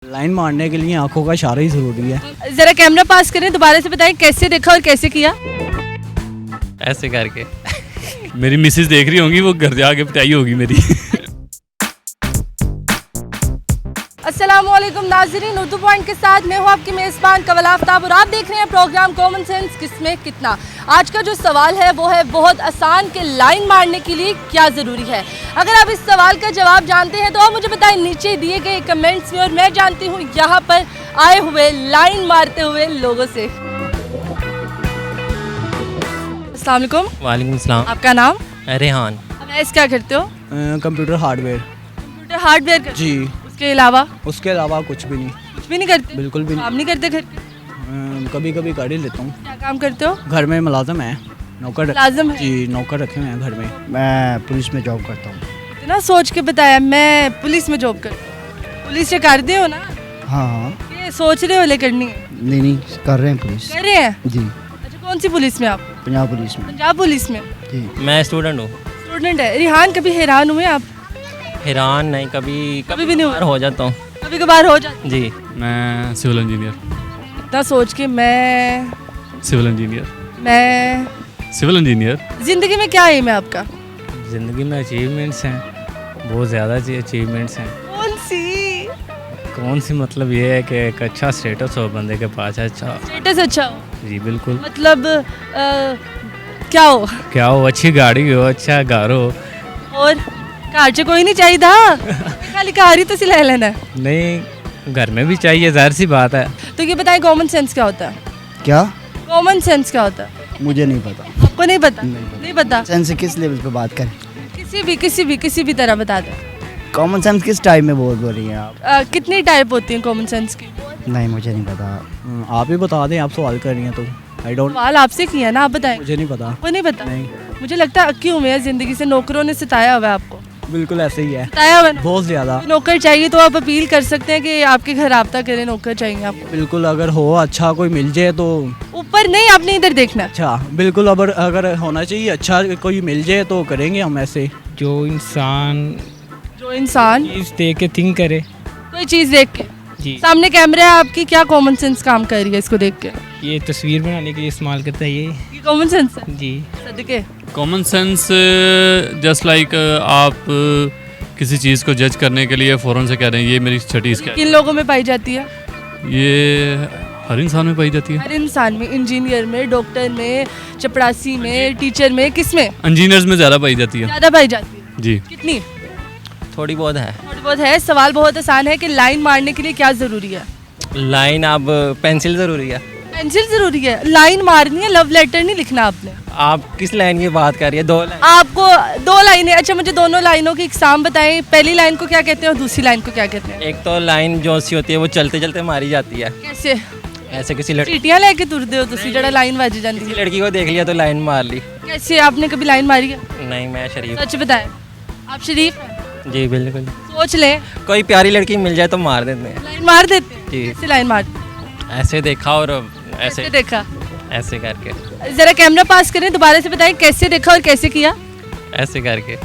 Line मारने के लिए आंखों का इशारा ही ज़रूरी है। जरा कैमरा पास करें, दोबारा से बताएं कैसे देखा और कैसे किया। ऐसे करके मेरी मिसेज देख रही होंगी, वो घर जाके पिटाई होगी मेरी। अस्सलामुअलैकुम नाज़रीन, उर्दू पॉइंट के साथ मैं हूँ आपकी मेज़बान कवल आफ्ताब और आप देख रहे हैं प्रोग्राम कॉमन सेंस किसमें कितना। आज का जो सवाल है वो है बहुत आसान कि लाइन मारने के लिए क्या ज़रूरी है। अगर आप इस सवाल का जवाब जानते हैं तो आप मुझे बताएं नीचे दिए गए कमेंट्स में, और मैं जानती हूँ यहाँ पर आए हुए लाइन मारते हुए लोगों से। अस्सलाम वालेकुम। वालेकुम सलाम। आपका नाम? रेहान। अवैस, क्या करते हो? Computer hardware. कंप्यूटर हार्डवेयर करते जी। हो? उसके अलावा कुछ भी नहीं। कुछ भी नहीं करते? बिल्कुल भी नहीं। काम नहीं करते घर? कभी कभी कर ही लेता हूँ। क्या काम करते हो? घर में मुलाजिम है, नौकर। मुलाजिम है? जी, नौकर रखे हुए हैं घर में। मैं पुलिस में जॉब करता हूँ। इतना सोच के बताया, मैं पुलिस में जॉब करती हूँ। पुलिस से कर दे हो ना? हाँ हाँ। ये सोच रहे हो ले करनी है? नहीं, कर रहे हैं पुलिस। कर रहे हैं? जी। अच्छा, कौन सी पुलिस में आप? पंजाब पुलिस में। पंजाब पुलिस में? जी। मैं स्टूडेंट हूँ। स्टूडेंट है। रिहान, कभी हैरान हुए आप? हैरान नहीं, कभी भी नहीं हुआ? हो जाता हूँ। कभी कभार हो जाता जी। मैं सिविल इंजीनियर। इतना सोच के मैं सिविल इंजीनियर। जिंदगी में क्या एम है आपका? ज़िंदगी में अचीवमेंट्स हैं, बहुत ज़्यादा अचीवमेंट्स हैं। कौन सी मतलब ये है कि एक अच्छा स्टेटस हो बंदे के पास। अच्छा स्टेटस अच्छा हो? जी बिल्कुल। मतलब क्या हो? क्या हो, अच्छी गाड़ी हो, अच्छा घर हो। और कार से कोई नहीं चाहिए था, खाली कार ही तो सिला लेना है। नहीं, घर में भी चाहिए, जाहिर सी बात है। तो ये बताएं कॉमन सेंस क्या होता है? क्या? कॉमन सेंस क्या होता है? मुझे नहीं पता। आपको नहीं पता? नहीं पता। सेंस किस लेवल पे बात करें? किसी भी तरह बता दे। कॉमन सेंस किस टाइप में बोल रही हैं आप? कितनी टाइप होती है कॉमन सेंस की? नहीं, मुझे नहीं पता। आप ही बता दें, आप सवाल कर रही हैं तो। I don't. सवाल आपसे किया ना, आप बताएं। मुझे नहीं पता। आपको नहीं पता? नहीं। मुझे लगता है अक्की हुए हैं जिंदगी से, नौकरों ने सताया हुआ है आपको। बिल्कुल ऐसे ही है, सताया हुआ है ना? बहुत ज़्यादा। नौकर चाहिए तो आप अपील कर सकते हैं कि आपके घर राब्ता करें, नौकर चाहिए आपको। बिल्कुल, अगर हो अच्छा कोई मिल जाए तो। ऊपर नहीं, आपने इधर देखना है। अच्छा, बिल्कुल, अगर होना चाहिए अच्छा कोई मिल जाए तो करेंगे हम ऐसे। जो इंसान चीज़ देख के थिंक करे। कोई चीज़ देख के। जी। सामने कैमरा है आपकी, क्या कॉमन सेंस काम कर रही है इसको देख के? ये तस्वीर बनाने के लिए इस्तेमाल करता है ये। कॉमन सेंस है? जी। सदके। कॉमन सेंस जस्ट लाइक आप किसी चीज़ को जज करने के लिए फ़ौरन से कह रहे हैं ये मेरी छठी इसका। किन लोगों में पाई जाती है? ये हर इंसान में पाई जाती है। हर इंसान में, इंजीनियर में, डॉक्टर में, चपरासी में, टीचर में, किस में इंजीनियर्स में ज़्यादा पाई जाती है। ज़्यादा पाई जाती है? जी। कितनी? थोड़ी बहुत है। थोड़ी बहुत है। सवाल बहुत आसान है कि लाइन मारने के लिए क्या ज़रूरी है? लाइन, अब पेंसिल ज़रूरी है। पेंसिल ज़रूरी है? लाइन मारनी है, लव लेटर नहीं लिखना आपने। आप किस लाइन की बात कर रही है? 2 लाइन। आपको 2 लाइनें। अच्छा, मुझे दोनों लाइनों की एग्जाम बताएं। पहली लाइन को क्या कहते हैं और दूसरी लाइन को क्या कहते हैं? एक तो लाइन जो सी होती है वो चलते चलते मारी जाती है। कैसे? ऐसे किसी लड़की चीटियां लेके तुरदे हो तुसी जड़ा लाइन वाजी जाती है? लड़की को देख लिया तो लाइन मार ली। कैसे? आपने कभी लाइन मारी है? नहीं, मैं शरीफ। सच बताएं, आप शरीफ हैं? जी बिल्कुल। सोच लें, कोई प्यारी लड़की मिल जाए तो मार देते हैं। लाइन मार देते हैं? जी। कैसे लाइन मार? ऐसे देखा और ऐसे कैसे देखा? ऐसे करके जरा कैमरा पास करें, दोबारा से बताएं कैसे देखा और कैसे किया। ऐसे करके।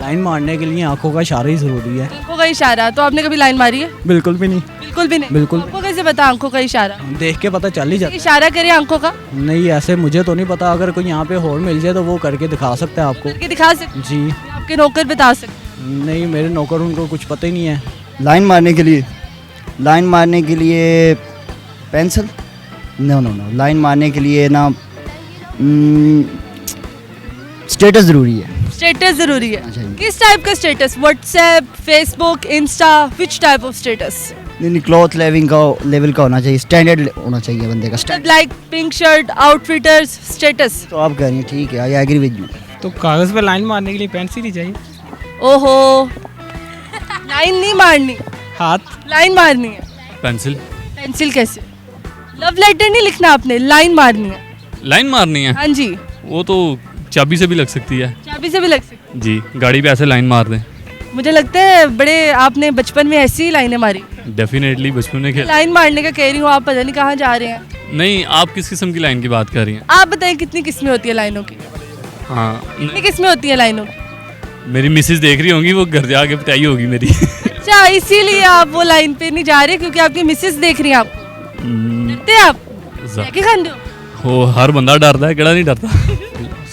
लाइन मारने के लिए आंखों का इशारा ही ज़रूरी है। आंखों का इशारा? तो आपने कभी लाइन मारी है? बिल्कुल भी नहीं। बिल्कुल भी नहीं? बिल्कुल। आपको कैसे पता आंखों का इशारा? देख के पता चल ही जाता इशारा करे आंखों का? है। नहीं, ऐसे मुझे तो नहीं पता। अगर कोई यहाँ पे और मिल जाए तो वो करके दिखा सकता है आपको। करके दिखा सकते? जी। आपके नौकर बता सकते? नहीं, मेरे नौकर, उनको कुछ पता ही नहीं है। लाइन मारने के लिए पेंसिल? नो। लाइन मारने के लिए ना स्टेटस ज़रूरी है। स्टेटस जरूरी है? अच्छा जी। किस टाइप का status? WhatsApp, Facebook, Insta, which type of status? नहीं, क्लॉथ लेवल का होना चाहिए, स्टैंडर्ड होना चाहिए बंदे का standard. Like pink shirt, outfitters, status. तो आप कह रही हैं ठीक है, आई एग्री विद यू। तो कागज़ पे लाइन मारने के लिए पेंसिल ही चाहिए। ओहो, लाइन नहीं मारनी, हाथ। लाइन मारनी है। पेंसिल। पेंसिल कैसे? लव लेटर नहीं लिखना आपने, लाइन मारनी है। लाइन मारनी है? हाँ जी। वो तो चाबी से भी लग सकती है। चाबी से भी लग सकती? जी, गाड़ी पे ऐसे लाइन मार दें। मुझे लगता है बड़े आपने बचपन में ऐसी ही लाइनें मारी। डेफिनेटली बचपन में खेल। लाइन मारने का कह रही हूँ, आप पता नहीं कहाँ जा रहे हैं। नहीं, आप किस किस्म की लाइन की बात कर रही हैं? आप बताएं कितनी किस्में होती है लाइनों की? हाँ, कितनी किस्में होती है लाइनों की? मेरी मिसेज देख रही होंगी, वो घर जाके पिटाई होगी मेरी। अच्छा, इसीलिए आप वो लाइन पे नहीं जा रहे क्योंकि आपकी मिसेस देख रही हैं आपको? डरते हैं आप? क्या खाते हो? वो हर बंदा डरता है, केड़ा नहीं डरता।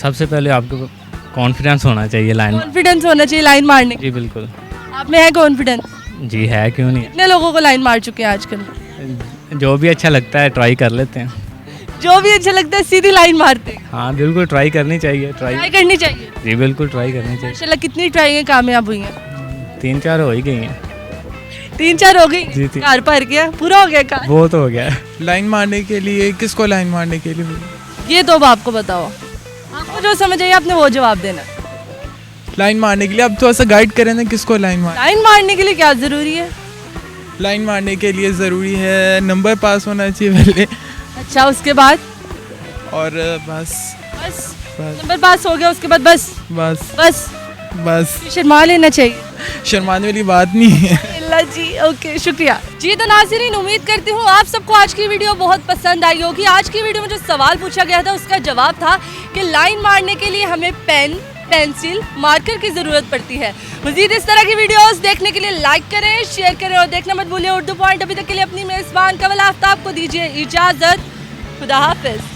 सबसे पहले आपको कॉन्फिडेंस होना चाहिए लाइन में। कॉन्फिडेंस होना चाहिए लाइन मारने जी बिल्कुल। का। आप में है कॉन्फिडेंस? जी है, क्यों नहीं कितने लोगों को लाइन मार चुके हैं आजकल? है। जो भी अच्छा लगता है ट्राई कर लेते हैं। जो भी अच्छा लगता है सीधी लाइन मारते हैं। हाँ बिल्कुल, ट्राई करनी चाहिए। ट्राई ट्राई करनी चाहिए। जी बिल्कुल, ट्राई करनी चाहिए। माशाल्लाह कितनी ट्राई कामयाब हुई हैं? 3-4 हो ही गई हैं। 3-4 हो गई? जी, जी। कार भर गया, पूरा हो गया कार? वो तो हो गया है। लाइन मारने के लिए किसको लाइन मारने के लिए? ये तो अब आपको बताओ, आपको जो समझ आई आपने वो जवाब देना। लाइन मारने के लिए अब थोड़ा सा गाइड करें ना, किसको लाइन मार? लाइन मारने के लिए क्या जरूरी है? लाइन मारने के लिए ज़रूरी है नंबर पास होना चाहिए पहले, अच्छा, उसके बाद? और बस बस बस नंबर पास हो गया, उसके बाद बस? बस बस बस शर्मा लेना चाहिए? शर्माने वाली बात नहीं है। अल्लाह जी, ओके, शुक्रिया जी। तो नाज़रीन, उम्मीद करती हूँ आप सबको आज की वीडियो बहुत पसंद आई होगी। आज की वीडियो में जो सवाल पूछा गया था उसका जवाब था कि लाइन मारने के लिए हमें पेन, पेंसिल, मार्कर की ज़रूरत पड़ती है। मज़ीद इस तरह की वीडियोस देखने के लिए लाइक करें, शेयर करें और देखना मत भूलिए उर्दू पॉइंट। अभी तक के लिए अपनी मेज़बान कमल आफ्ताब को दीजिए इजाज़त। खुदा हाफिज़।